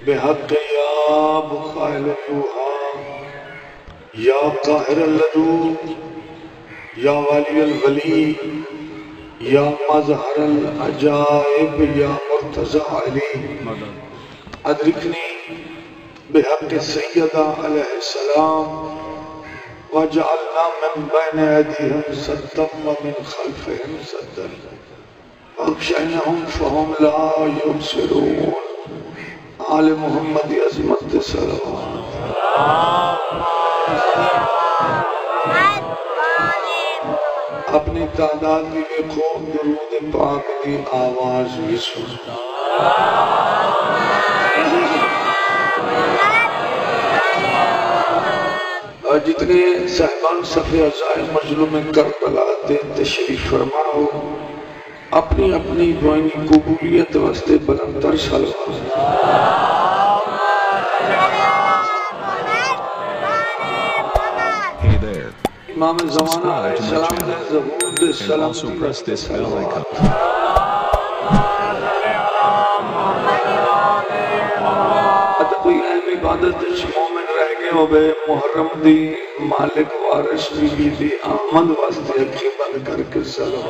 بحق یا بخائل الروحا یا قاہر اللدود یا والی الولی یا مظہر العجائب یا مرتضی علی ادرکنی بحق سیدہ علیہ السلام وجعلنا من بین ایدیہم سدا ومن خلفہم سدا فاغشیناہم فہم لا یبصرون آل محمد عظمت صلوات اپنی تعداد بھی دیکھو درود پاک کی آواز بھی سن اور جتنے صاحبان صفحہ عزائے مظلوم کربلا دے تشریف فرماؤ اپنی اپنی دعائیں قبولیت واسطے بلندر صلوات امام زمانہ علیہ السلام نے ظہور دے سلام اتا کوئی اہم عبادت مومن رہ گئے ہو بے محرم دی مالک وارش بی دی آمد واسطے اکھی بند کر کے سلام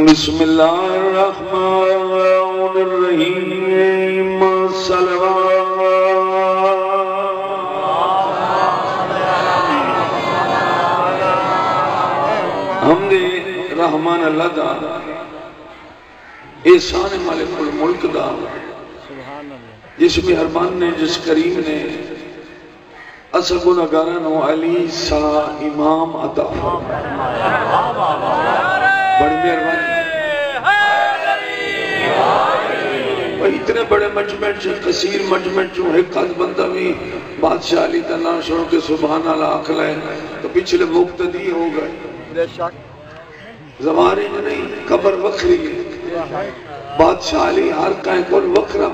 بسم اللہ الرحمن الرحیم صلوات حمد رحمان اللہ دا احسان مالک الملک دا جس مہربان نے جس کریم نے اصل گناہگاران و علی سا امام عطا بڑی مہربانی اتنے بڑے مجمع کثیر مجمع جو ایک آدھ بندہ بھی بادشاہ علی تعالیٰ شروع کے سبحان اللہ آکھ لائے تو پچھلے مقتدی ہو گئے زمانے میں نہیں قبر وکری ہے بادشاہ علی ہر کہیں کون وکرا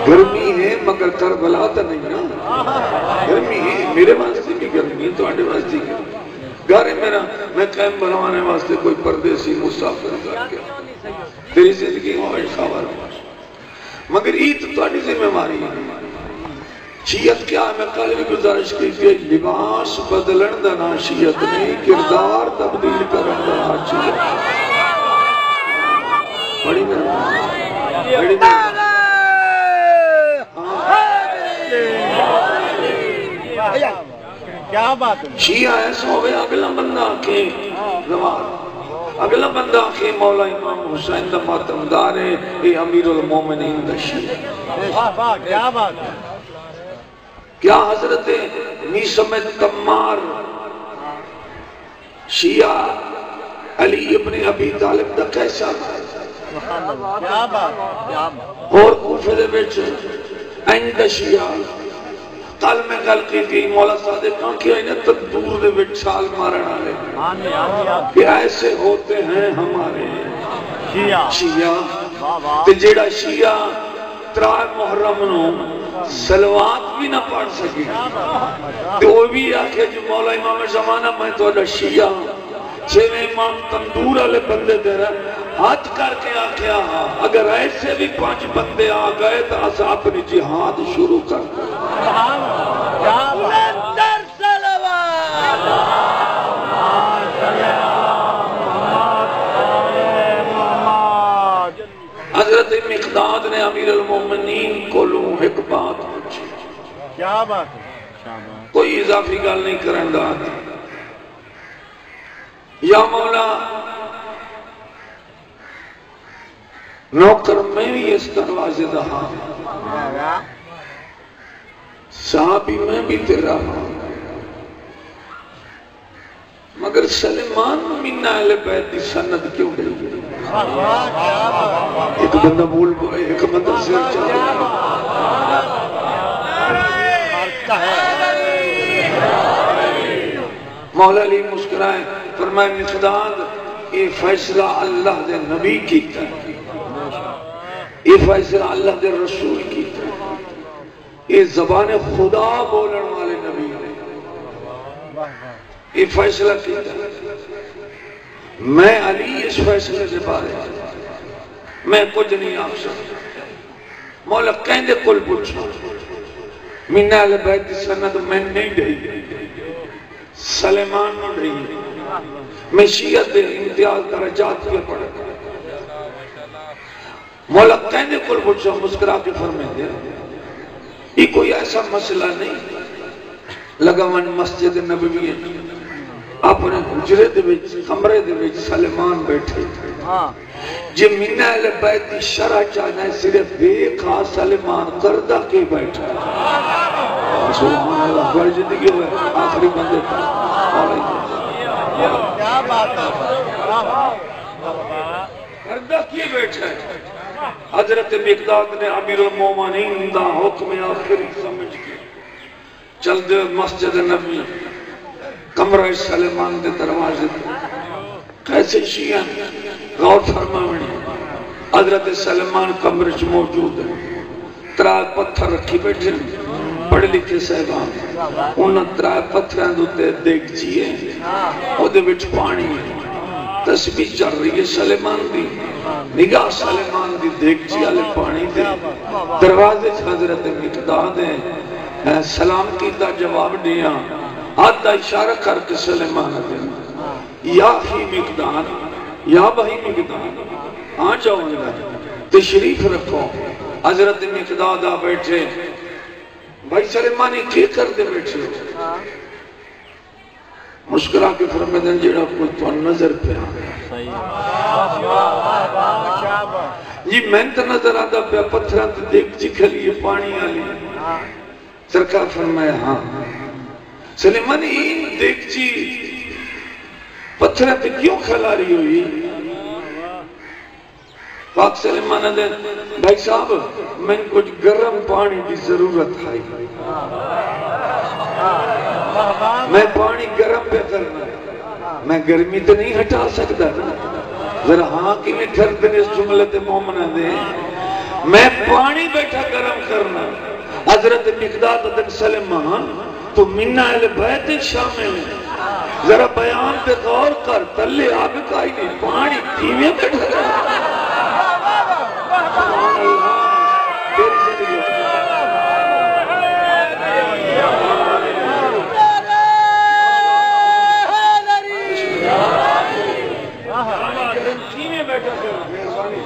گرمی ہے مگر کربلا تا نہیں نا گرمی ہے میرے واسطے بھی گرمی ہے تو آنے واسطے گرمی گھر ہے میرا میں قائم بنوانے واسطے کوئی پردیسی مسافر کر کے تیری زندگی میں خبر مگر عید تو آنی ذمہ ماری ہے شیعت کیا ہے میں کل بھی گزارش کی تھی لباس بدلن دنا شیعت نہیں کردار تبدیل کرن دنا شیعت بڑی مہربانی بڑی مہربانی کیا بات ہے شیعہ ایسا ہوئے اگلا بندہ آکے زمان اگلا بندہ آکے مولا امام حسین دا ماتمدار ہے اے امیر المومنین دا شیعہ کیا بات ہے کیا حضرت میسم تمار شیعہ علی ابن ابی طالب دا کیسا کیا بات اور کوفے دے بیچ اینڈ شیعہ کل میں گل کی تھی مولا صادق کہاں کیا انہیں تدور دے بیچ چھال مارنا لے کہ ایسے ہوتے ہیں ہمارے شیعہ تے جیڑا شیعہ ترائے محرم نو سلوات بھی نہ پڑھ سکی تو وہ بھی آکھے جو مولا امام زمانہ میں تو اڈا شیعہ چھویں امام تندور علیہ بندے دے رہا ہاتھ کر کے آکھے آہا اگر ایسے بھی 5 بندے آ گئے تو اسا اپنی جہاد شروع کر دیں حضرت مقداد نے امیر المومنین کو لوں ایک بات پوچھی کیا بات ہے کوئی اضافی گل نہیں کرن دا یا مولا نوکر میں بھی اس دروازے دا ہاں صحابی میں بھی تیرا ہاں مگر سلیمان من اہل بیت دی سند کیوں گئی ایک بندہ بول بولے ایک بندہ سر چاہتا مولا علی مسکرائے فرمائے مقداد یہ فیصلہ اللہ دے نبی کیتا ہے، یہ فیصلہ اللہ دے رسول کیتا ہے، یہ زبان خدا بولن والے نبی نے یہ فیصلہ کیتا ہے۔ میں علی اس فیصلے سے بارے میں کچھ نہیں آپ سکتا۔ مولا کہندے کل پوچھو من اہل بیت سند میں نہیں ڈھی، سلیمان نہ ڈھی، میں شیعت امتیاز درجات کے پڑھا۔ مولا کہندے کل پوچھو مسکرا کے فرمائے دے یہ کوئی ایسا مسئلہ نہیں لگا من مسجد نبوی اپنے حجرے دے وچ کمرے دے وچ سلیمان بیٹھے جی من اہل بیت دی شرح چاہنا ہے صرف دیکھا سلیمان کردہ کے بیٹھا سبحان اللہ بڑی زندگی ہوئے آخری بندے کیا بات ہے، کردہ کے بیٹھا ہے۔ حضرت مقداد نے امیر المومنین دا حکم آخری سمجھ کے چل دے مسجد نبی کمرہ سلیمان دے دروازے کیسے شیعہ غور فرماویں حضرت سلیمان کمرہ موجود ہے، ترائے پتھر رکھی بیٹھے پڑھ لکھے صاحبان انہاں ترائے پتھران دوتے دیکھ جیے او دے وچ پانی تسبیح چل رہی ہے سلیمان دی نگاہ سلیمان دی دیکھ جی آلے پانی دے دروازے حضرت مقداد ہیں سلام کی دا جواب دیا آدھا اشارہ کر کے سلیمان دینا یا ہی مقداد یا بھائی مقداد آ جاؤ اندر تشریف رکھو۔ حضرت مقداد آ بیٹھے بھائی سلیمانی کی کر دے بیٹھے مشکرہ کے فرمیدن جیڑا کوئی تو نظر پہ جی میں تو نظر آدھا پہ پتھران تو دیکھ جی کھلی پانی آلی سرکار فرمایا ہاں سلیمانی دیکھ جی پتھران تو کیوں کھلا رہی ہوئی پاک سلیمانہ دے بھائی صاحب میں کچھ گرم پانی کی ضرورت ہے میں پانی گرم پہ کرنا میں گرمی تو نہیں ہٹا سکتا ذرا ہاں کی میں کر دیں اس جملت مومنہ دے میں پانی بیٹھا گرم کرنا حضرت مقداد دن سلیمان تو منہ اہل بیت شامل ہے ذرا بیان پہ غور کر تلے آگ کائی نہیں پانی کیویں بیٹھا کرنا سبحان اللہ تیری زندگی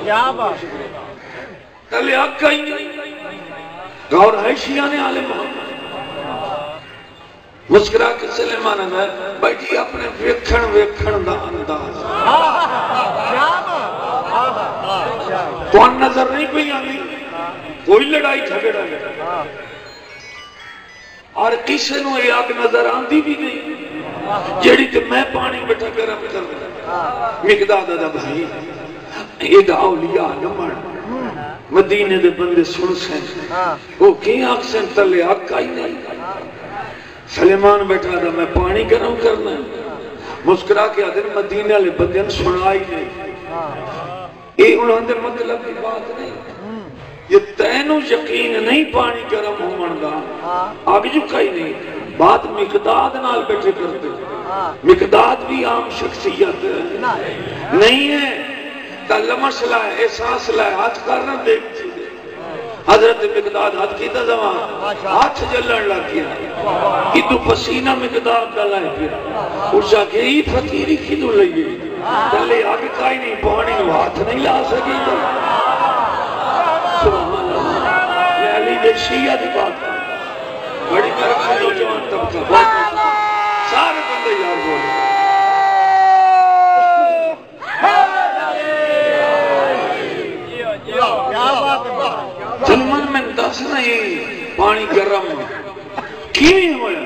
کیا بات تلے آگ کائی نہیں غور ہے شیعہ نے عالم مسکرا کے سلیمان ہے بیٹھی اپنے ویکھن دا انداز تو ان نظر نہیں کوئی آنی کوئی لڑائی جھگڑا نہیں اور کسی نو یہ آگ نظر آندی بھی نہیں جیڑی کہ میں پانی بیٹھا گرم کر دیا مقداد دا بھائی ایڈا اولیاء نمڑ مدینے دے بندے سن سن وہ کی آگ سن تلے آگ کائی نہیں سلیمان بیٹھا دا میں پانی گرم کرنا مسکرا کے آدھر مدینے والے بندے سنائی نہیں یہ انہوں نے مطلب کی بات نہیں یہ تینوں یقین نہیں پانی گرم ہو مندا آگ جکائی نہیں بات مقداد نال بیٹھے کرتے مقداد بھی عام شخصیت نہیں ہے لمس لائے احساس لائے ہاتھ کرنا دیکھ چیزے حضرت مقداد ہاتھ کی تا زمان ہاتھ جلن لگ گیا کدو پسینہ مقداد کا لائے گیا اس جا کے ہی فقیری کدو لئیے پہلے آگے کائی نہیں پانی وہ ہاتھ نہیں لا سکی تو سبحان اللہ یہ علی دے شیعہ دی بات بڑی مرک سے نوجوان طبقہ سارے بندے یار بولے سلمان میں دس نہیں پانی گرم کیوں ہویا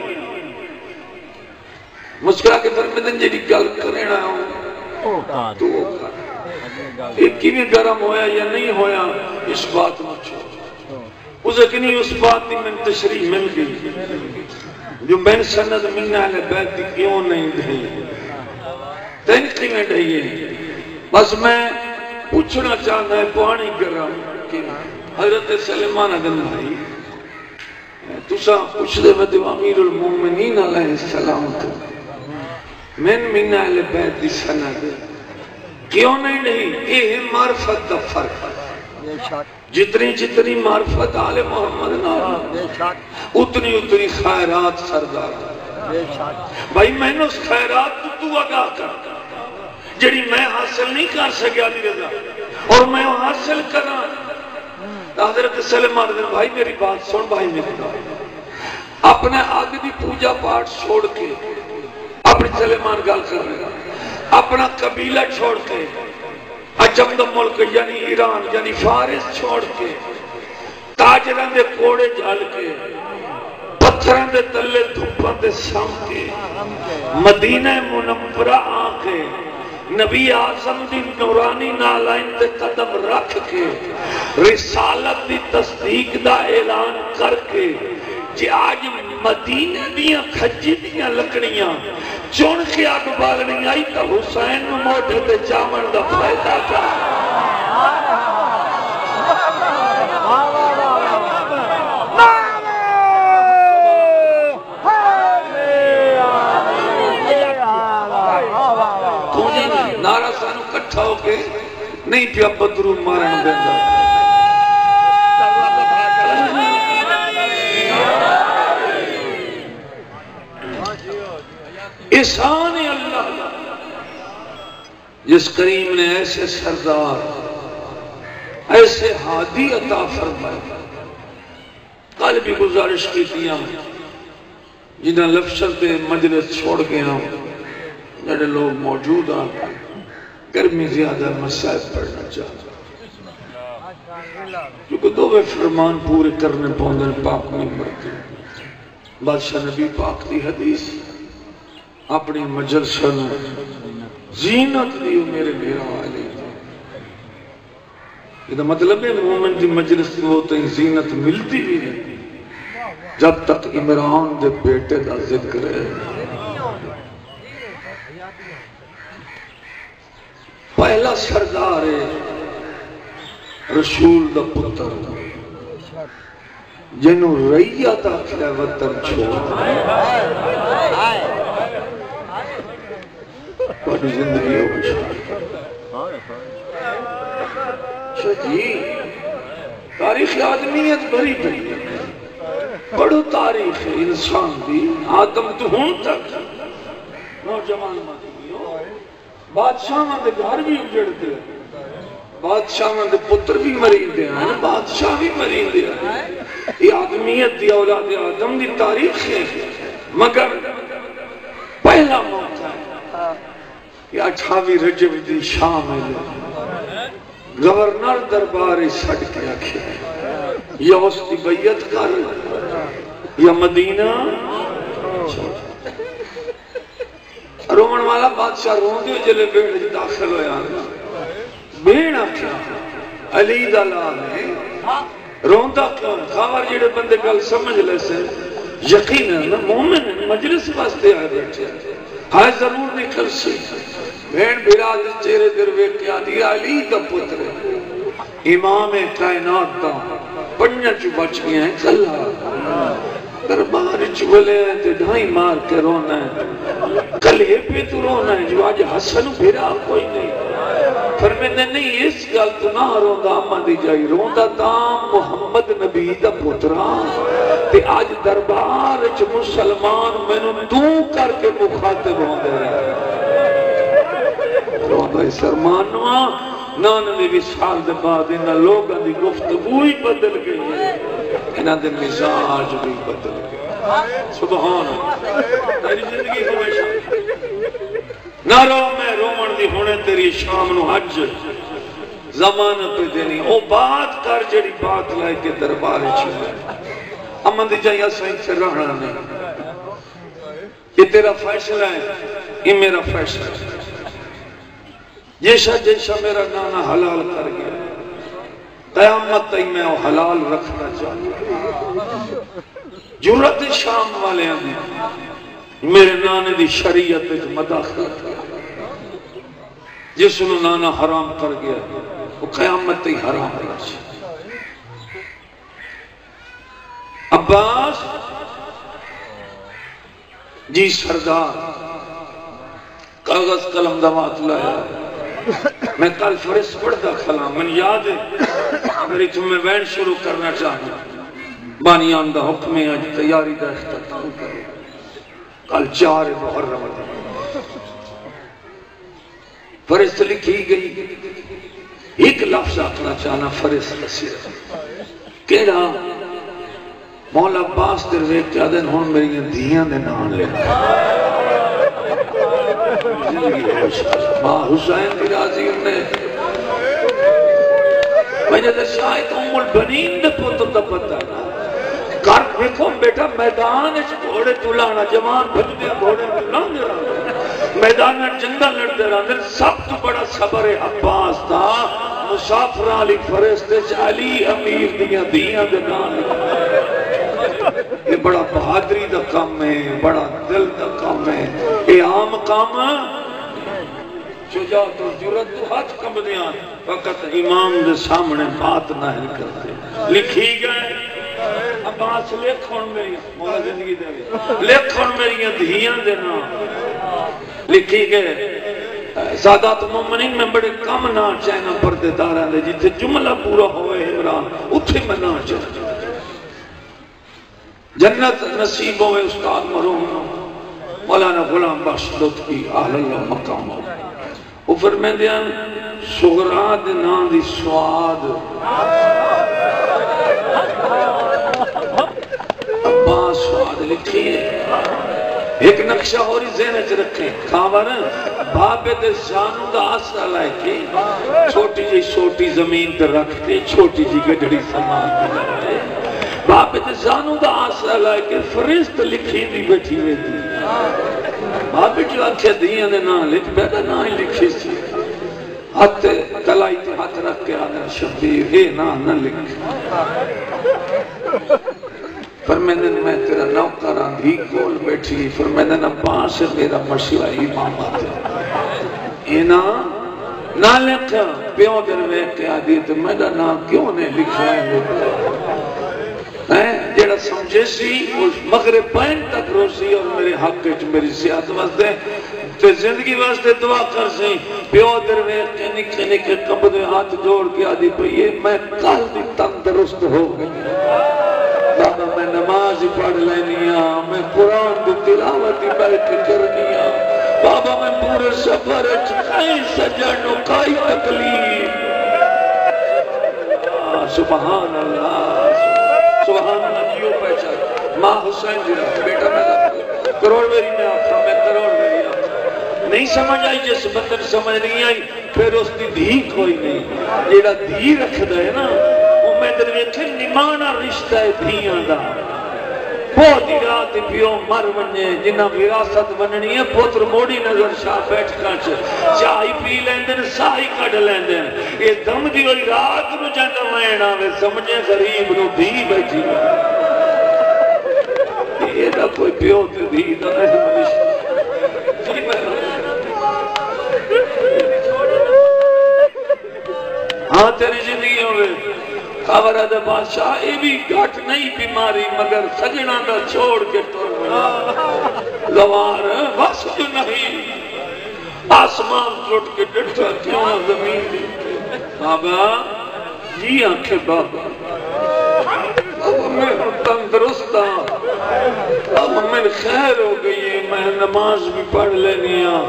مسکرا کے فرمیدن جیڑی گل کرنا ہوں تو یہ کیوں گرم ہویا یا نہیں ہویا اس بات مچھو اسے کنی اس بات دی میں تشریح مل گئی جو بین سند منہ اہل بیت دی کیوں نہیں دھی تین قیمیں ڈھائیے بس میں پوچھنا چاہتا ہے پانی گرم کہ حضرت سلیمان ادن بھائی تسا پوچھ دے میں دیو امیر المومنین علیہ السلام تو من اہل بیت دی سند کیوں نہیں یہ ہے معرفت دا فرق جتنی معرفت آل محمد نال اتنی خیرات سردار بھائی میں نے اس خیرات تو آگاہ کر جڑی میں حاصل نہیں کر سکیا دی رضا اور میں حاصل کرنا حضرت سلیمان ادن بھائی میری بات سن بھائی میری بات اپنے آگ دی پوجا پاٹ چھوڑ کے اپنی سلیمان گل کر رہے اپنا قبیلہ چھوڑ کے عجم دا ملک یعنی ایران یعنی فارس چھوڑ کے تاجران دے کوڑے جال کے پتھران دے تلے دھوپان دے سام کے مدینہ منورہ آنکھے نبی اعظم دی نورانی نالائن تے قدم رکھ کے رسالت دی تصدیق دا اعلان کر کے جی آج مدینہ دیاں کھجی دیاں لکڑیاں چون کے آگ بالنی آئی تا حسین موٹے تے چاون دا فائدہ کا نارا سانو کٹھا ہو کے نہیں پیا بدرو مارن دیندہ احسان اللہ جس کریم نے ایسے سردار ایسے ہادی عطا فرمائے کل بھی گزارش کی دیا جنہاں لفظ دے مجلس چھوڑ گیا جڑے لوگ موجود ہیں گرمی زیادہ مسائل پڑھنا چاہتا کیونکہ دو فرمان پورے کرنے پوندن پاک میں مرتے بادشاہ نبی پاک دی حدیث اپنی مجلسن زینت دیو میرے میرا والے یہ مطلب ہے مومن دی مجلس وہ تین زینت ملتی بھی نہیں جب تک عمران دے بیٹے دا ذکر ہے پہلا سردار ہے رسول دا پتر جنہوں ریت آخر وطن چھوڑ بڑی زندگی ہو جی تاریخ آدمیت بھری بھری بڑو تاریخ انسان دی آدم تو ہون تک نوجوان مدیوں بادشاہ دے گھر بھی اجڑتے بادشاہ دے پتر بھی مریندے ہیں بادشاہ بھی مریندے ہیں یہ آدمیت دی اولاد آدم دی تاریخ ہے مگر پہلا موقع ہے یہ 28 رجب دی شام ہے گورنر درباری سڑ کے آکھے یا اس کی بیعت کر یا مدینہ رومن والا بادشاہ رون دیو جلے بیڑ داخل ہویا بیڑ آکھیا علی دلال ہے روندا کیوں خبر جڑے بندے گل سمجھ لے سے یقین مومن مجلس واسطے آئے بیٹھے ہائے ضرور نکل سی بین بھیرا جس چہرے در ویکیا دی علی دا پتر امام کائنات دا پڑھنا چو بچ گیا ہے کلا دربار چولے ہیں تے ڈھائی مار کے رونا ہے کلے پہ تو رونا ہے جو آج حسن بھیرا کوئی نہیں فرمینے نہیں اس گل تو نہ روندا اما دی جائی روندا تام محمد نبی دا پتران تے آج دربار چ مسلمان میں نے تو کر کے مخاطب ہوں دے روندا سرمانوا نانوے وصال دے بعد انہاں لوگاں دی گفتگو ہی بدل گئی ہے انہاں دے مزاج بھی بدل گئے سبحان اللہ تیری زندگی ہمیشہ نہ رو میں رومن دی ہونے تیری شام نو حج زمانت پہ دینی او بات کر جڑی بات لائے کے دربار چھوڑے امن دی جائیں سائن سے رہنا نہیں یہ تیرا فیصلہ ہے یہ میرا فیصلہ ہے جیسا میرا نانا حلال کر گیا قیامت تھی میں وہ حلال رکھنا چاہتا جرت شام والے ہیں میرے نانے دی شریعت مداخلت جس نو نانا حرام کر گیا وہ قیامت ہی حرام رہا سی عباس جی سردار کاغذ قلم دمات لایا میں کل فرس پڑھتا کھلا من یاد ہے اگر تمہیں وین شروع کرنا چاہوں بانیان دا حکم ہے آج تیاری دا اختتام کرو کل 4 محرم فرست لکھی گئی ایک لفظ آکھنا چاہنا فرست صرف کہڑا مولا عباس درویش کیا دن ہون میری دھیاں دے نام لے ماں حسین کی راضی انہیں مجھے تو شاید ام البنین دے پتر دا پتہ کار دیکھو بیٹا میدان اس گھوڑے تولانا جوان بھجدے گھوڑے تولانے رہا میدان میں جنگا لڑتے رہا سب تو بڑا صبر عباس تھا مسافران علی فرشتے علی امیر دیاں دیاں دے نام یہ بڑا بہادری دا کام ہے بڑا دل دا کام ہے یہ عام کام شجاعت و جرات تو ہاتھ کم دیاں فقط امام دے سامنے بات نہ کرتے لکھی گئے عباس لکھن میری مولا زندگی دے لکھن میری دھیاں دے نام لکھی گئے سادات مومنین میں بڑے کم نہ چاہنا پردے دارہ دے جتے جملہ پورا ہوئے عمران اتھے میں نہ چاہنا جنت نصیب ہوئے استاد مرحوم مولانا غلام بخش لطف کی اہل اللہ مقام ہو وہ فرمائے دیا صغرا دے نام دی سواد عباس سواد لکھی ہے ایک نقشہ ہوری ذہنچ رکھیں کھاور بابے دے زانو دا آسرا لائے کے چھوٹی زمین تے رکھتے چھوٹی جی گجڑی سامان تے رکھتے بابے دے زانو دا آسرا لائے کے فرشت لکھی دی بیٹھی ہوئی دی بابے جو آنکھیں دیاں دے نام لکھ بیٹا نام لکھی سی ہاتھ کلائی تے ہاتھ رکھ کے آدھر شبیر اے نہ لکھ فرمیدن میں تیرا نوکر آندھی کول بیٹھی فرمیدن عباس سے میرا مشورہ امام آتے اینا نہ لکھا پیوں در ویک کے آدھی تو میرا نام کیوں نے لکھا ہے جیڑا سمجھے سی مغرب پین تک روسی اور میرے حق کے میری سیاحت واسطے تو زندگی واسطے دعا کر سی پیو در ویک کے نکھے نکھے قبضے ہاتھ جوڑ کے آدھی پہیے میں کل بھی تندرست ہو گئی بابا میں نماز پڑھ لینیا میں قرآن دی تلاوتی بیٹھ کرنیا بابا میں پورے سفر چکائی سجنو کائی تکلیف سبحان اللہ سبحان اللہ جیو پہچان ماں حسین جی رہا بیٹا میں کروڑ میری میں آخا میں کروڑ میری آخا نہیں سمجھ آئی جس بندر سمجھ نہیں آئی پھر اس دی دھی کوئی نہیں جیڑا دھی رکھ دے نا میں درویکھے نمانا رشتہ ہے دھیاں دا بہت ہی رات پیو مر ونجے جنہ وراثت وننی ہے پوتر موڑی نظر شاہ بیٹھ کانچ چاہی پی لیندن ساہی کڑ لیندن یہ دم دی ہوئی رات نو جاندہ وین آوے سمجھے غریب نو دھی بیٹھی یہ دا کوئی پیو تے دھی دا نہیں رشتہ ہاں تیری زندگی ہوئے خبر ہے بادشاہ یہ بھی گھٹ نہیں بیماری مگر سجنہ دا چھوڑ کے ٹر لوار واسط نہیں آسمان ٹوٹ کے ڈٹھا کیوں زمین دی بابا جی آنکھیں بابا بابا میں تندرست ہوں بابا میں خیر ہو گئی میں نماز بھی پڑھ لینی ہوں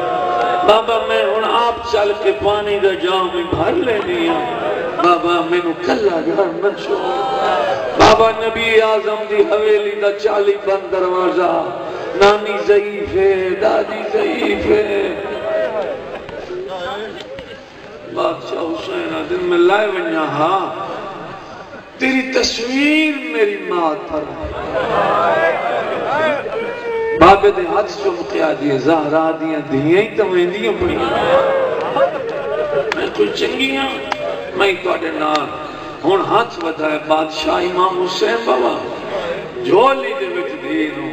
بابا میں ہن آپ چل کے پانی دا جام بھی بھر لینی ہوں بابا میں نو کلا گھر نہ چھوڑ بابا نبی اعظم دی حویلی دا 40 بند دروازہ نانی ضعیف ہے دادی ضعیف ہے بادشاہ حسین دن میں لائے ونیا ہاں تیری تصویر میری ماں پر بابے دے ہاتھ چم کیا دیئے زہرا دیئے دیئے ہی تو میں دیئے پڑی میں کوئی چنگیاں میں تو اڈے نال ہون ہاتھ بتائے بادشاہ امام حسین بابا جھولی دے وچ دینو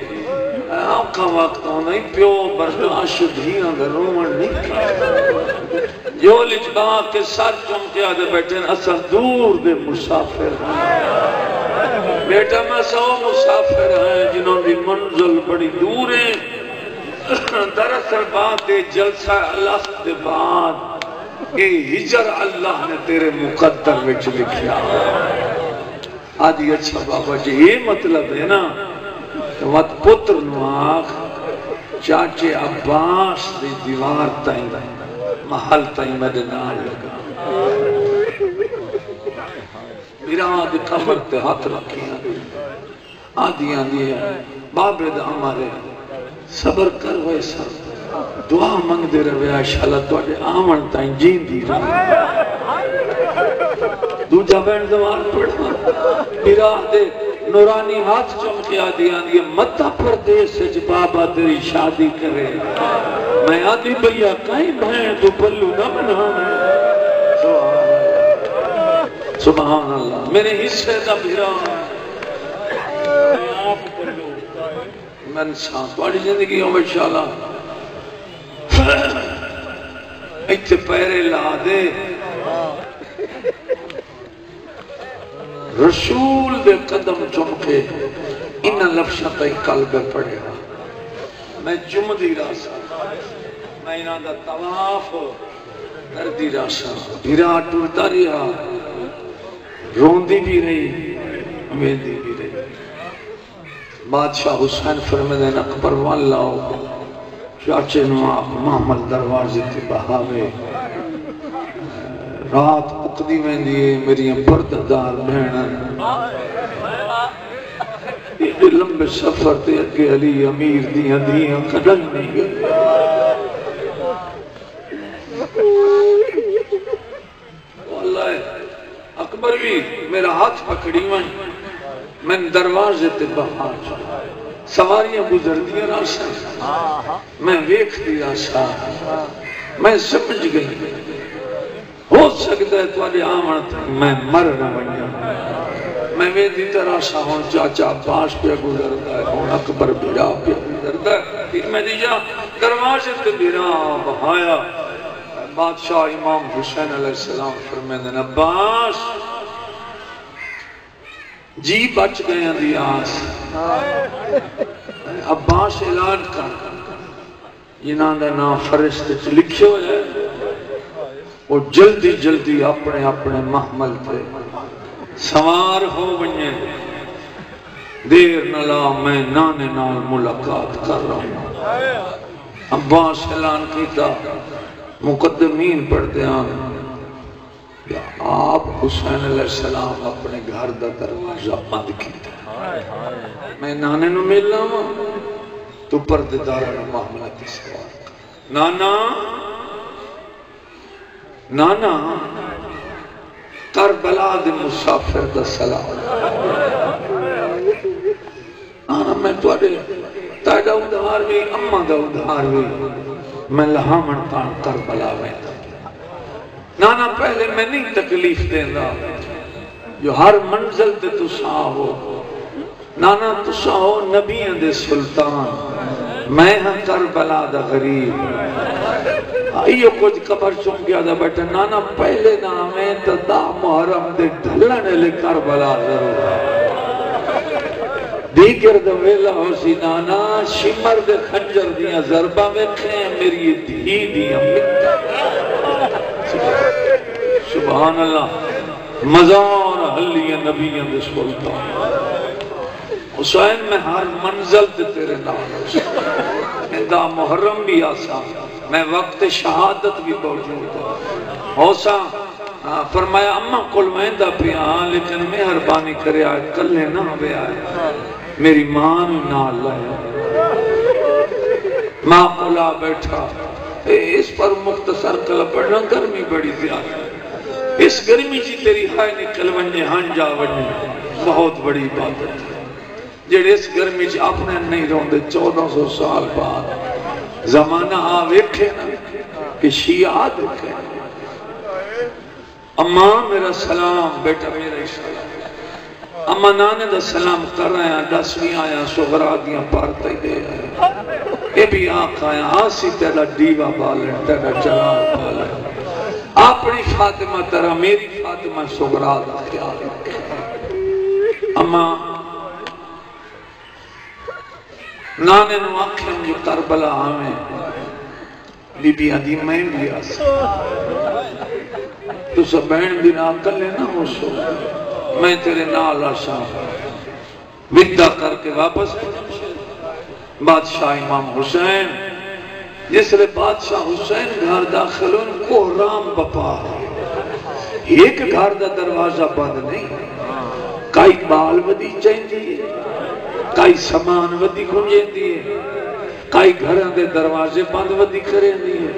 کا وقت ہونا ہی پیو برداشت دھیاں در رومن نہیں کھا جو لچبا کے ساتھ چمکے آدھے بیٹھے اصل دور دے مسافر ہیں بیٹا میں سو مسافر ہیں جنہوں دی منزل بڑی دور ہیں دراصل بات جلسہ اللہ دے بعد یہ ہجر اللہ نے تیرے مقدر وچ لکھیا آدھی اچھا بابا جی یہ مطلب ہے نا وقت پتر نواخ چاچے عباس دی دیوار تائیں محل تائیں مدنال لگا میراد قبر تے ہاتھ رکھیاں آدھیاں دیا بابے دا ہمارے صبر کر ہوئے سر دعا منگ دے روے آشالہ توڑے آمن تائیں جین دی رہے دوجہ بین دوار پڑھا میراد نورانی ہاتھ چمکے آدھی آدھی مدہ پردیش سے جو بابا تیری شادی کرے میں آدھی بھیا کہیں بھائیں تو پلو نہ بنا سبحان اللہ میرے حصے دا بھیرا میں انسان تواڑی زندگی ہوں انشاءاللہ ایتے پیرے لا دے رسول دے قدم چمکے انہا لفظہ تائی قلب پڑے گا میں جمدی راسا میں انہا دا طواف کردی راسا بھیرا ٹورتا رہا روندی بھی رہی ویندی بھی رہی بادشاہ حسین فرمدین اکبر واللہ چاچے نواق محمد دروازے تے بہاوے رات اقدی میں دیئے میری پرددار بہنن یہ لمبے سفر تے اگے علی امیر دیاں قدم نہیں گئے واللہ اکبر بھی میرا ہاتھ پکڑی میں دروازے تے بہا چاہا سواریاں گزر دیا راسا میں ویکھ دیا سا میں سمجھ گئی ہو سکتا ہے تواڈے آمن تھا میں مر نہ بنیا میں ویدی طرح سا ہوں چاچا باش پہ گزرتا ہے ہوں اکبر بھیرا پہ گزرتا ہے پھر میں دیجا دروازے تے بھیرا بہایا بادشاہ امام حسین علیہ السلام فرمیدن عباس جی بچ گئے ہیں دی آس عباس اعلان کر جنہاں دا نام فرشتے چ لکھے ہوئے ہے وہ جلدی جلدی اپنے اپنے محمل تے سوار ہو بنیے دیر نلا میں نانے نال ملاقات کر رہا ہوں عباس اعلان کیتا مقدمین پڑھتے ہیں آپ حسین علیہ السلام اپنے گھر دا دروازہ بند کیتا میں نانے نو ملنا ہوں تو پردیدارہ محملہ کی سوار نانا نانا کربلا دے مسافر دا سلام نانا میں توڑے تیڑا ادھار بھی اممہ دا ادھار بھی میں لہامن کان کربلا میں نانا پہلے میں نہیں تکلیف دینا جو ہر منزل تے تسا ہو نانا تسا ہو نبیوں دے سلطان میں ہاں کربلا دا غریب آئیو کچھ قبر چم گیا دا بیٹا نانا پہلے نام ہے تو دا محرم دے ڈھلنے لے کربلا ضرور دیگر دا ویلا ہو سی نانا شمر دے خنجر دیاں ضربہ میں کھیں میری دھی دیاں مکتا سبحان اللہ مزار حلی نبیوں دے سلطان حسین میں ہر منزل تے تیرے نام ہو دا محرم بھی آسا میں وقت شہادت بھی موجود ہوں ہوسا فرمایا اماں کل میں دا پی آن لیکن مہربانی کرے آئے کلے نہ ہوئے آئے میری ماں نہ اللہ ماں مولا بیٹھا اس پر مختصر کل پڑھنا گرمی بڑی زیادہ اس گرمی جی تیری ہائے نکل ونجے ہنجا ونجے بہت بڑی عبادت ہے جڑے اس گرمی جی اپنے نہیں روندے 1400 سال بعد زمانہ آویکھے نا کہ شیعہ دیکھے اماں میرا سلام بیٹا میرا سلام اما نانے دا سلام کر رہے ہیں 10ویں آیا سغرا دیاں پارتا ہی دے آیا اے بھی آنکھ آیا آسی تیرا دیوہ بالن تیرا جلال بالن اپنی فاطمہ ترہ میری فاطمہ سغرا دا خیال اما نانے نو آنکھیں جو کربلا آمیں بی بی آدھی میں بھی آسا تو سب بہن بھی نہ کلے نہ ہو سو میں تیرے نال آسا ودہ کر کے واپس بادشاہ امام حسین جس لئے بادشاہ حسین گھر داخلون کو رام بپا ایک گھر دا دروازہ بند نہیں کئی بال ودی چاہیں دیئے کئی سامان ودی کھنجیں دیئے کئی گھران دے دروازے بند ودی کریں دیئے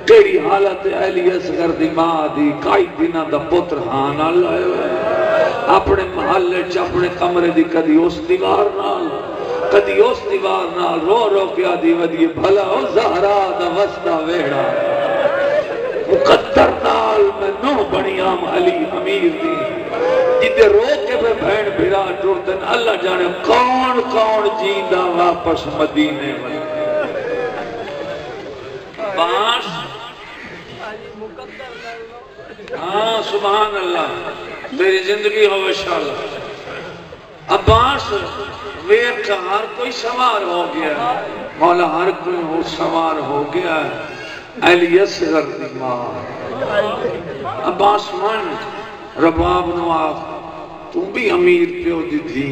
کیڑی حالت اہلی اصغر دی ماں دی کئی دنہ دا پتر ہاں نہ لائے ہوئے اپنے محلے اپنے کمرے دی کدی اس دیوار نال کدی اس دیوار نال رو رو کیا دی ودی بھلا او زہرا دا وسطہ ویڑا مقدر نال میں نو بنیام علی امیر دی جدے رو کے میں بہن بھیرا ٹوٹن اللہ جانے کون کون جیندہ واپس مدینے والے باش ہاں سبحان اللہ میری زندگی ہو انشاءاللہ عباس ویک ہر کوئی سوار ہو گیا مولا ہر کوئی ہو سوار ہو گیا علی اصغر دی ماں عباس من رباب نواف تم بھی امیر پیو دی تھی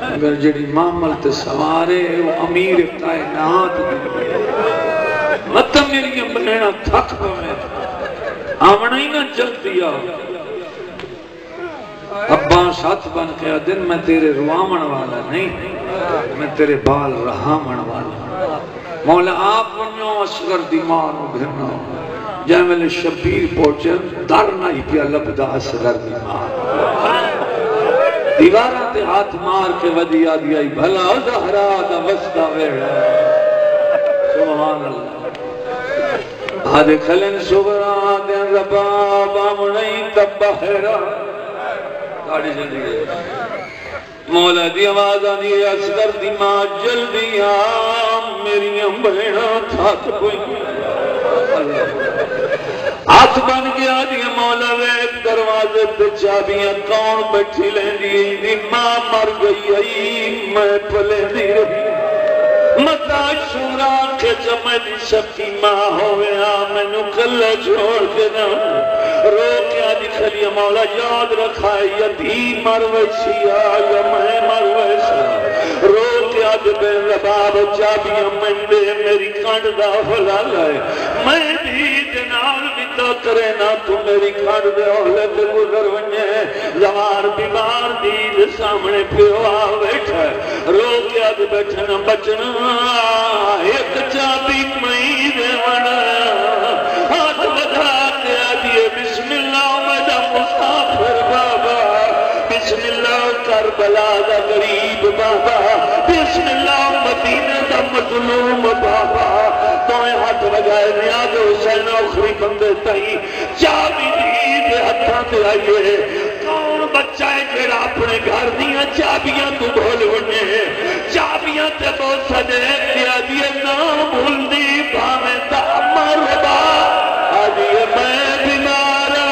اگر جڑی معامل تے سوارے وہ امیر کائنات دی مطلب میری بہنہ تھک پوے آمنا ہی نہ جل دیا عباس ہاتھ بن کے دن میں تیرے روامن والا نہیں میں تیرے بال رہامن والا مولا آپ بنیو اصغر دی مانو گھرنا جائے میں نے شبیر پہنچے در نہ ہی پیا لبدا اصغر دی مانو دیوارہ تے ہاتھ مار کے ودیا دیا بھلا زہرا دا وسطہ ویڑا سبحان اللہ آدھے کھلن سبرا دین رباب آمنی تب بحرا کاڑی زندگی مولا دی آواز آنی اصغر دی ماں جلدی آم میری امبرینا تھاک کوئی ہاتھ بن گیا دی مولا ویک دروازے پہ چابیاں کون بیٹھی لیں دی ماں مر گئی آئی میں پلے دی رہی متا شورا کے جمعی شکی ماں ہویا میں نو کلے چھوڑ کے نا رو کیا دکھلی مولا یاد رکھا یتیم مرویسی آیا میں مرویسی رو کیا دبے رباب چابیاں مندے میری کانڈ دا فلا لائے میں بھی جنال بھی تو کرے نا تو میری کانڈ دے اولت گزر ونجے زوار بیمار دید سامنے پیوا بیٹھا رو کیا دے بیٹھنا بچنا ایک چابی مئی دے ونا ہاتھ بدا کے آدھئے بسم اللہ مدہ مسافر بابا بسم اللہ کربلا دا غریب بابا بسم اللہ مدینہ دا مظلوم بابا توئے ہاتھ بگائے نیاز حسین آخری بندے تائی چابی دید ہتھاں تے آئیے کون بچہ ہے جیڑا اپنے گھر دیا چابیاں تو بھول ہونے چابیاں تے بہت سجے کیا دیئے نام بھول دی بھامے تا مربا آدھئے میں بیمارا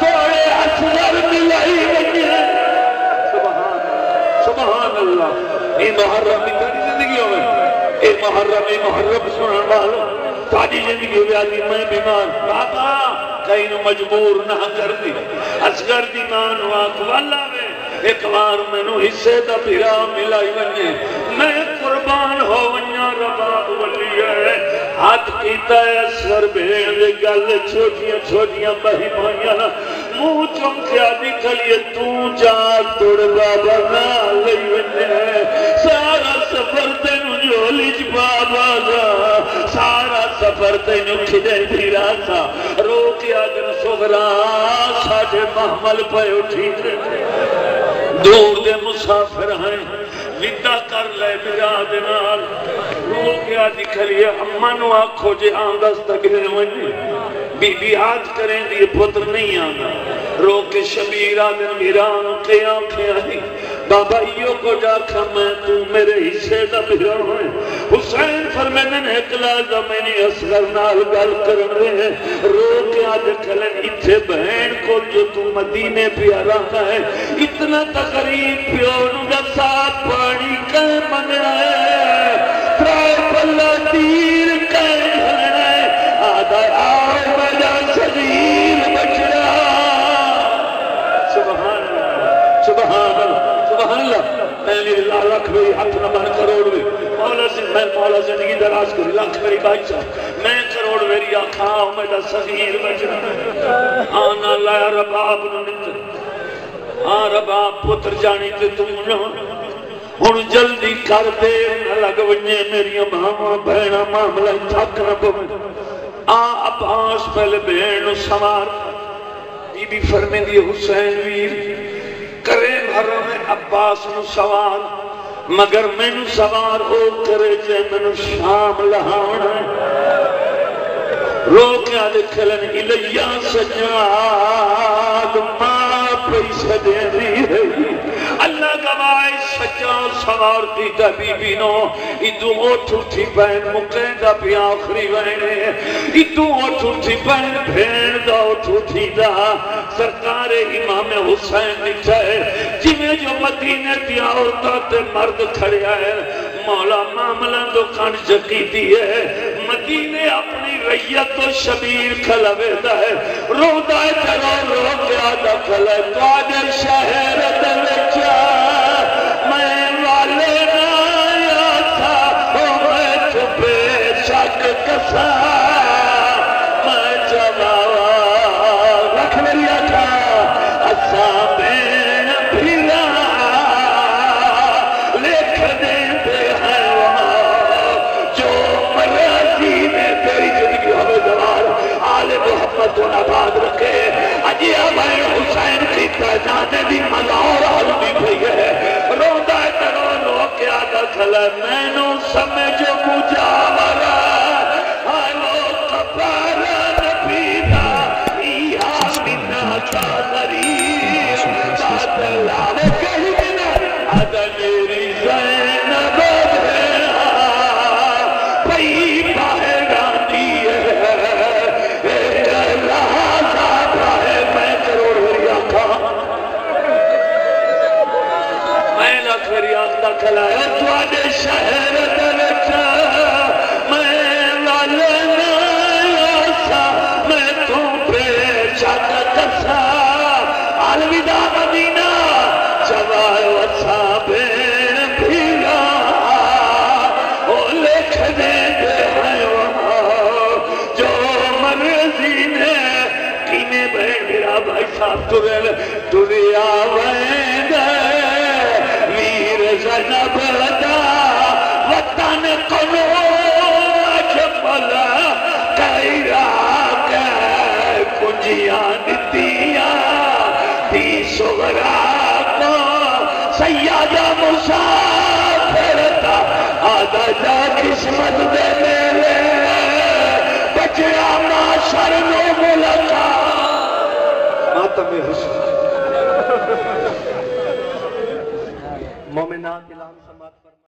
توڑے اصغر ملائی بنیے سبحان اللہ اے محرم بھی تاری زندگی ہوئے اے محرم سنن والو تاری زندگی ہوئے آدھی میں بیمار بابا کہیں مجبور نہ کر دی اصغر دی مان واق والا میں ایک بار میں نو حصے دا پیرا ملائی ونجے میں قربان ہو ونجا رباب ولی ہے ہاتھ کیتا ہے اصغر بھیڑ دے گل چھوٹیاں چھوٹیاں بہی مائیاں منہ چمکیا نکلیے تو جاگ توڑ بابا نہ لئی ونجے سارا سفر تینو جولیج بابا دا سارا سفر تینو کھدے پھرا سا رو کیا دن سغرا ساڑھے محمل پہ اٹھی دور دے مسافر ہیں ویدہ کر لے براد نال رو کیا دکھلیے امانو آنکھو جے آندس تک گھر ونی بی بی ہاتھ کریں دی پتر نہیں آنا رو کے شبیر آدن میران کے آنکھیں آئی بابا ایو کو جاکھا میں تو میرے حصے دا میران ہے حسین فرمینن اکلا زمینی اصغر نال گل کرن رہے رو کے آدھے کھلن اتھے بہن کو جو تو مدینے پیارا ہے اتنا تقریب پیونو دا ساتھ پانی کہیں منگنا ہے ترائے پلہ تیر کہیں بھلنا ہے آدھا آئے مجا صغیر بچڑا سبحان اللہ سبحان اللہ سبحان اللہ میں نے لاکھ بھئی حق نہ بن کروڑ بھی مولا زندگی دراز کری لاکھ بھئی بھائی صاحب میں کروڑ میری آنکھاں میرا صغیر بچڑا آنا لایا رباب نمت رباب پتر جانی تے تم نہ ہن جلدی کر دے نہ لگ ونجے میری ماما بہنا معاملہ تھک نہ پوے عباس پہلے بہن سوار بی بی فرمے دی حسین ویر کرے بھرا میں عباس نو سوار مگر میں نو سوار ہو کرے جے میں نو شام لہانا رو کے آدھے کھلن الیہ سجاد ماں پیسہ دے دی ہے اللہ گوائی سچا سوار دیتا بی بی نو ادو اوٹھو تھی پہن مکین دا بھی آخری وینے ادو اوٹھو تھی پہن بھین دا اوٹھو تھی دا سرکار امام حسین نچھائے جنہیں جو مدینہ دیا عورتہ تے مرد کھڑے آئے مولا معاملہ دو کھڑ جکی دیئے مدینے اپنی ریت و شبیر کھلوے دا ہے رو دائے چلو رو گیا دا کھلے تو آجے شہر دلچا میں والے نایا تھا میں چھپے شک کسا میں جواوا رکھ لیا تھا اصابین بھیلا لکھ دیتے ہیں وہاں جو مرضی میں تیری زندگی ہمیں دوار آل محمد و نباد رکھے اجی ابھائی حسین کی تعداد دی مزار حلمی بھئی ہے روندہ ترو رو کیا دخل میں نو سمجھو مجاورہ حالو کپارا نبیدہ ایہا منا چادری ساتھ اللہ کہی دینا آدھا میری زینب بھیرا پئی باہر گاندی ہے ایک لحظہ باہر میں کروڑ ہوئی آنکھا میں لکھ میری آنکھ دکھل ہے تو آجے شہر دلچا میں والے نایا سا میں تو پیچا کسا الوداع مدینہ جوائے وصا بین بھیلا وہ لکھ دیتے ہیں وہاں جو مرضی نے کینے بہن میرا بھائی صاحب تُرے آوائیں گئے ویر زنب دا وطن کنو اجملا کائرہ کے کنجیاں نتیاں تی سغرا کو سیادہ مسافرتا آدھا جا قسمت دے میلے بچڑا معاشر نو ملکا ماتم حسن مومنات اعلان سماعت